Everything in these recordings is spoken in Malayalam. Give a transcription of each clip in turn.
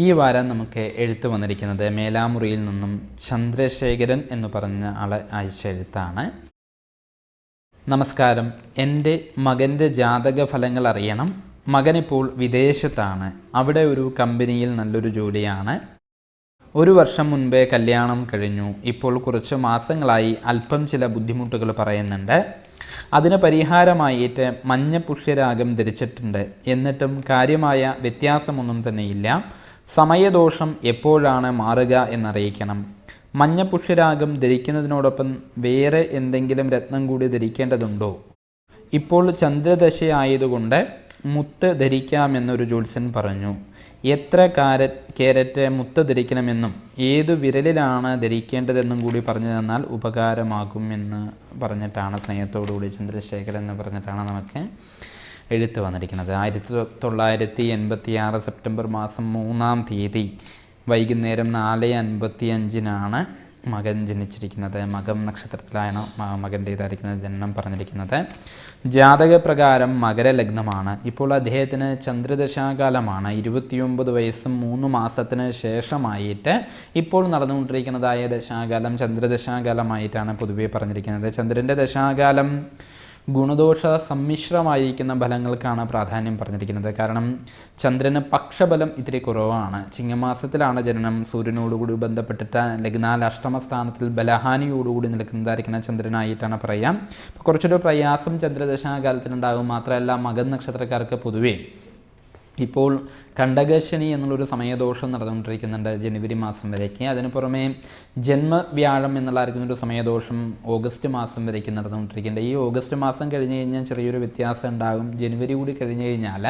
ഈ വാരം നമുക്ക് എഴുത്ത് വന്നിരിക്കുന്നത് മേലാമുറിയിൽ നിന്നും ചന്ദ്രശേഖരൻ എന്ന് പറഞ്ഞ ആളെ അയച്ച എഴുത്താണ്. നമസ്കാരം. എൻ്റെ മകൻ്റെ ജാതക ഫലങ്ങൾ അറിയണം. മകനിപ്പോൾ വിദേശത്താണ്. അവിടെ ഒരു കമ്പനിയിൽ നല്ലൊരു ജോലിയാണ്. 1 വർഷം മുൻപേ കല്യാണം കഴിഞ്ഞു. ഇപ്പോൾ കുറച്ച് മാസങ്ങളായി അല്പം ചില ബുദ്ധിമുട്ടുകൾ പറയുന്നുണ്ട്. അതിന് പരിഹാരമായിട്ട് മഞ്ഞ പുഷ്യരാഗം ധരിച്ചിട്ടുണ്ട്. എന്നിട്ടും കാര്യമായ വ്യത്യാസമൊന്നും തന്നെയില്ല. സമയദോഷം എപ്പോഴാണ് മാറുക എന്നറിയിക്കണം. മഞ്ഞ പുഷ്യരാഗം ധരിക്കുന്നതിനോടൊപ്പം വേറെ എന്തെങ്കിലും രത്നം കൂടി ധരിക്കേണ്ടതുണ്ടോ? ഇപ്പോൾ ചന്ദ്രദശയായതുകൊണ്ട് മുത്ത് ധരിക്കാമെന്നൊരു ജ്യോത്സ്യൻ പറഞ്ഞു. എത്ര കാരറ്റ് മുത്ത് ധരിക്കണമെന്നും ഏതു വിരലിലാണ് ധരിക്കേണ്ടതെന്നും കൂടി പറഞ്ഞു തന്നാൽ ഉപകാരമാകുമെന്ന് പറഞ്ഞിട്ടാണ്, സ്നേഹത്തോടുകൂടി ചന്ദ്രശേഖരൻ എന്ന് പറഞ്ഞിട്ടാണ് നമുക്ക് എഴുത്ത് വന്നിരിക്കുന്നത്. 1986 സെപ്റ്റംബർ മാസം 3-ാം തീയതി വൈകുന്നേരം 4:55 മകൻ ജനിച്ചിരിക്കുന്നത്. മകം നക്ഷത്രത്തിലാണ് മകൻ്റേതായിരിക്കുന്നത് ജനനം പറഞ്ഞിരിക്കുന്നത്. ജാതകപ്രകാരം മകരലഗ്നമാണ്. ഇപ്പോൾ അദ്ദേഹത്തിന് ചന്ദ്രദശാകാലമാണ്. 29 വയസ്സും 3 മാസത്തിന് ശേഷമായിട്ട് ഇപ്പോൾ നടന്നുകൊണ്ടിരിക്കുന്നതായ ദശാകാലം ചന്ദ്രദശാകാലമായിട്ടാണ് പൊതുവെ പറഞ്ഞിരിക്കുന്നത്. ചന്ദ്രൻ്റെ ദശാകാലം ഗുണദോഷ സമ്മിശ്രമായിരിക്കുന്ന ഫലങ്ങൾക്കാണ് പ്രാധാന്യം പറഞ്ഞിരിക്കുന്നത്. കാരണം ചന്ദ്രന് പക്ഷബലം ഇത്തിരി കുറവാണ്. ചിങ്ങമാസത്തിലാണ് ജനനം. സൂര്യനോടുകൂടി ബന്ധപ്പെട്ടിട്ട് ലഗ്നാൽ അഷ്ടമസ്ഥാനത്തിൽ ബലഹാനിയോടുകൂടി നിൽക്കുന്നതായിരിക്കുന്ന ചന്ദ്രനായിട്ടാണ് പറയാം. കുറച്ചൊരു പ്രയാസം ചന്ദ്രദശാകാലത്തിനുണ്ടാകും. മാത്രമല്ല മകൻ നക്ഷത്രക്കാർക്ക് പൊതുവേ ഇപ്പോൾ കണ്ടകശനി എന്നുള്ളൊരു സമയദോഷം നടന്നുകൊണ്ടിരിക്കുന്നുണ്ട് ജനുവരി മാസം വരേക്ക്. അതിന് പുറമെ ജന്മവ്യാഴം എന്നുള്ളതായിരിക്കുന്നൊരു സമയദോഷം ഓഗസ്റ്റ് മാസം വരേക്ക് നടന്നുകൊണ്ടിരിക്കുന്നുണ്ട്. ഈ ഓഗസ്റ്റ് മാസം കഴിഞ്ഞ് കഴിഞ്ഞാൽ ചെറിയൊരു വ്യത്യാസം ഉണ്ടാകും. ജനുവരി കൂടി കഴിഞ്ഞ് കഴിഞ്ഞാൽ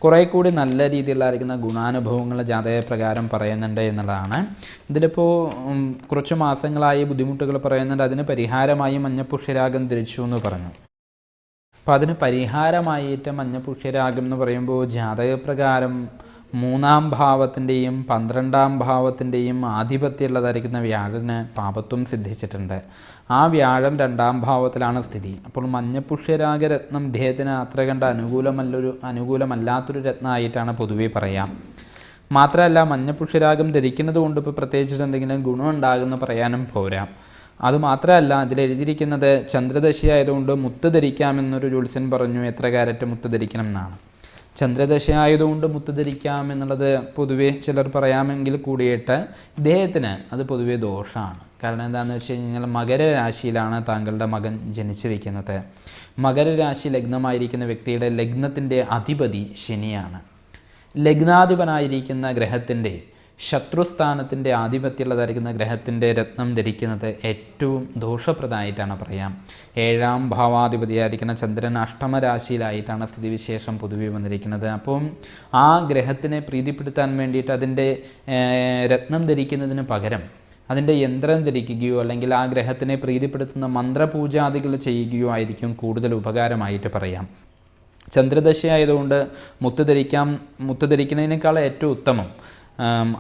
കുറേ കൂടി നല്ല രീതിയിലായിരിക്കുന്ന ഗുണാനുഭവങ്ങൾ ജാതകപ്രകാരം പറയുന്നുണ്ട് എന്നുള്ളതാണ്. ഇതിലിപ്പോൾ കുറച്ച് മാസങ്ങളായി ബുദ്ധിമുട്ടുകൾ പറയുന്നുണ്ട്. അതിന് പരിഹാരമായി മഞ്ഞപ്പുഷ്യരാഗം ധരിച്ചു എന്ന് പറഞ്ഞു. അപ്പോൾ അതിന് പരിഹാരമായിട്ട് മഞ്ഞപുഷ്യരാഗം എന്ന് പറയുമ്പോൾ ജാതകപ്രകാരം 3-ാം ഭാവത്തിൻ്റെയും 12-ാം ഭാവത്തിൻ്റെയും ആധിപത്യമുള്ളതായിരിക്കുന്ന വ്യാഴന് പാപത്വം സിദ്ധിച്ചിട്ടുണ്ട്. ആ വ്യാഴം 2-ാം ഭാവത്തിലാണ് സ്ഥിതി. അപ്പോൾ മഞ്ഞപുഷ്യരാഗരത്നം ഇദ്ദേഹത്തിന് അത്ര കണ്ട അനുകൂലമല്ലാത്തൊരു രത്നമായിട്ടാണ് പൊതുവെ പറയാം. മാത്രമല്ല മഞ്ഞപുഷ്യരാഗം ധരിക്കുന്നത് കൊണ്ട് ഇപ്പോൾ പ്രത്യേകിച്ച് എന്തെങ്കിലും ഗുണം ഉണ്ടാകുമെന്ന് പറയാനും പോരാ. അതുമാത്രമല്ല അതിലെഴുതിയിരിക്കുന്നത് ചന്ദ്രദശയായതുകൊണ്ട് മുത്ത് ധരിക്കാമെന്നൊരു ജ്യോത്സ്യൻ പറഞ്ഞു. എത്ര കാരറ്റ് മുത്ത് ധരിക്കണം എന്നാണ്. ചന്ദ്രദശയായതുകൊണ്ട് മുത്ത് ധരിക്കാമെന്നുള്ളത് പൊതുവെ ചിലർ പറയാമെങ്കിൽ കൂടിയിട്ട് ഇദ്ദേഹത്തിന് അത് പൊതുവെ ദോഷമാണ്. കാരണം എന്താണെന്ന് വെച്ച് കഴിഞ്ഞാൽ മകരരാശിയിലാണ് താങ്കളുടെ മകൻ ജനിച്ചിരിക്കുന്നത്. മകരരാശി ലഗ്നമായിരിക്കുന്ന വ്യക്തിയുടെ ലഗ്നത്തിൻ്റെ അധിപതി ശനിയാണ്. ലഗ്നാധിപനായിരിക്കുന്ന ഗ്രഹത്തിൻ്റെ ശത്രുസ്ഥാനത്തിൻ്റെ ആധിപത്യമുള്ളതായിരിക്കുന്ന ഗ്രഹത്തിൻ്റെ രത്നം ധരിക്കുന്നത് ഏറ്റവും ദോഷപ്രദമായിട്ടാണ് പറയാം. 7-ാം ഭാവാധിപതിയായിരിക്കുന്ന ചന്ദ്രൻ അഷ്ടമരാശിയിലായിട്ടാണ് സ്ഥിതിവിശേഷം പൊതുവെ വന്നിരിക്കുന്നത്. അപ്പം ആ ഗ്രഹത്തിനെ പ്രീതിപ്പെടുത്താൻ വേണ്ടിയിട്ട് അതിൻ്റെ രത്നം ധരിക്കുന്നതിന് പകരം അതിൻ്റെ യന്ത്രം ധരിക്കുകയോ അല്ലെങ്കിൽ ആ ഗ്രഹത്തിനെ പ്രീതിപ്പെടുത്തുന്ന മന്ത്രപൂജാദികൾ ചെയ്യുകയോ ആയിരിക്കും കൂടുതൽ ഉപകാരമായിട്ട് പറയാം. ചന്ദ്രദശയായതുകൊണ്ട് മുത്ത് ധരിക്കുന്നതിനേക്കാൾ ഏറ്റവും ഉത്തമം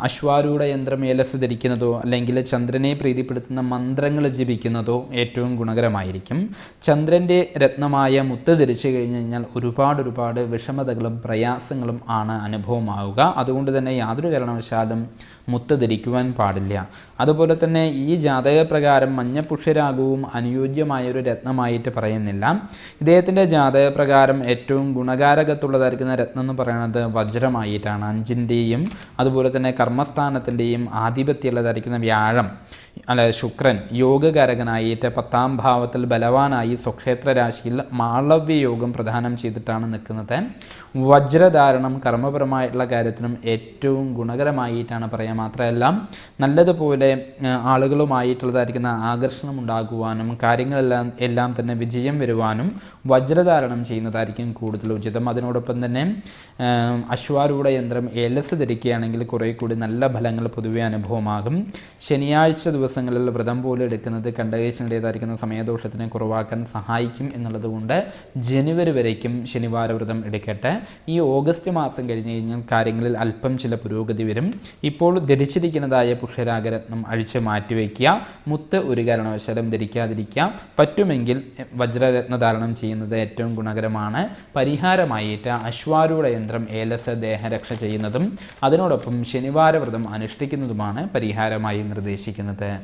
അശ്വാരൂഢ യന്ത്രം ഏലസ് ധരിക്കുന്നതോ അല്ലെങ്കിൽ ചന്ദ്രനെ പ്രീതിപ്പെടുത്തുന്ന മന്ത്രങ്ങൾ ജപിക്കുന്നതോ ഏറ്റവും ഗുണകരമായിരിക്കും. ചന്ദ്രൻ്റെ രത്നമായ മുത്ത് ധരിച്ചു കഴിഞ്ഞു കഴിഞ്ഞാൽ ഒരുപാട് വിഷമതകളും പ്രയാസങ്ങളും ആണ് അനുഭവമാവുക. അതുകൊണ്ട് തന്നെ യാതൊരു കാരണവശാലും മുത്ത് ധരിക്കുവാൻ പാടില്ല. അതുപോലെ തന്നെ ഈ ജാതകപ്രകാരം മഞ്ഞപുഷ്യരാഗവും അനുയോജ്യമായൊരു രത്നമായിട്ട് പറയുന്നില്ല. ഇദ്ദേഹത്തിൻ്റെ ജാതകപ്രകാരം ഏറ്റവും ഗുണകാരകത്തുള്ളതായിരിക്കുന്ന രത്നം എന്ന് പറയുന്നത് വജ്രമായിട്ടാണ്. 5-ൻ്റെയും അതുപോലെ തന്നെ കർമ്മസ്ഥാനത്തിൻ്റെയും ആധിപത്യമുള്ളതായിരിക്കുന്ന വ്യാഴം ശുക്രൻ യോഗകാരകനായിട്ട് 10-ാം ഭാവത്തിൽ ബലവാനായി സ്വക്ഷേത്ര രാശിയിൽ മാളവ്യ യോഗം പ്രദാനം ചെയ്തിട്ടാണ് നിൽക്കുന്നത്. വജ്രധാരണം കർമ്മപരമായിട്ടുള്ള കാര്യത്തിനും ഏറ്റവും ഗുണകരമായിട്ടാണ് പറയാം. മാത്രമല്ല നല്ലതുപോലെ ആളുകളുമായിട്ടുള്ളതായിരിക്കുന്ന ആകർഷണം ഉണ്ടാകുവാനും കാര്യങ്ങളെല്ലാം തന്നെ വിജയം വരുവാനും വജ്രധാരണം ചെയ്യുന്നതായിരിക്കും കൂടുതൽ ഉചിതം. അതിനോടൊപ്പം തന്നെ അശ്വാരൂഢ യന്ത്രം ഏലസ് ധരിക്കുകയാണെങ്കിൽ കുറേ കൂടി നല്ല ഫലങ്ങൾ പൊതുവെ അനുഭവമാകും. ശനിയാഴ്ച ദിവസങ്ങളിൽ വ്രതം പോലെ എടുക്കുന്നത് കണ്ടകശനിയുടേതായിരിക്കുന്ന സമയദോഷത്തിനെ കുറവാക്കാൻ സഹായിക്കും എന്നുള്ളതുകൊണ്ട് ജനുവരി വരേക്കും ശനിവാര വ്രതം എടുക്കട്ടെ. ഈ ഓഗസ്റ്റ് മാസം കഴിഞ്ഞ് കഴിഞ്ഞാൽ കാര്യങ്ങളിൽ അല്പം ചില പുരോഗതി വരും. ഇപ്പോൾ ധരിച്ചിരിക്കുന്നതായ പുഷ്യരാഗരത്നം അഴിച്ച് മാറ്റിവെക്കുക. മുത്ത് ഒരു കാരണവശാലും ധരിക്കാതിരിക്കുക. പറ്റുമെങ്കിൽ വജ്രരത്ന ധാരണം ചെയ്യുന്നത് ഏറ്റവും ഗുണകരമാണ്. പരിഹാരമായിട്ട് അശ്വാരൂഢ യന്ത്രം ഏലസ് ദേഹരക്ഷ ചെയ്യുന്നതും അതിനോടൊപ്പം ശനിവാര വ്രതം അനുഷ്ഠിക്കുന്നതുമാണ് പരിഹാരമായി നിർദ്ദേശിക്കുന്നത്.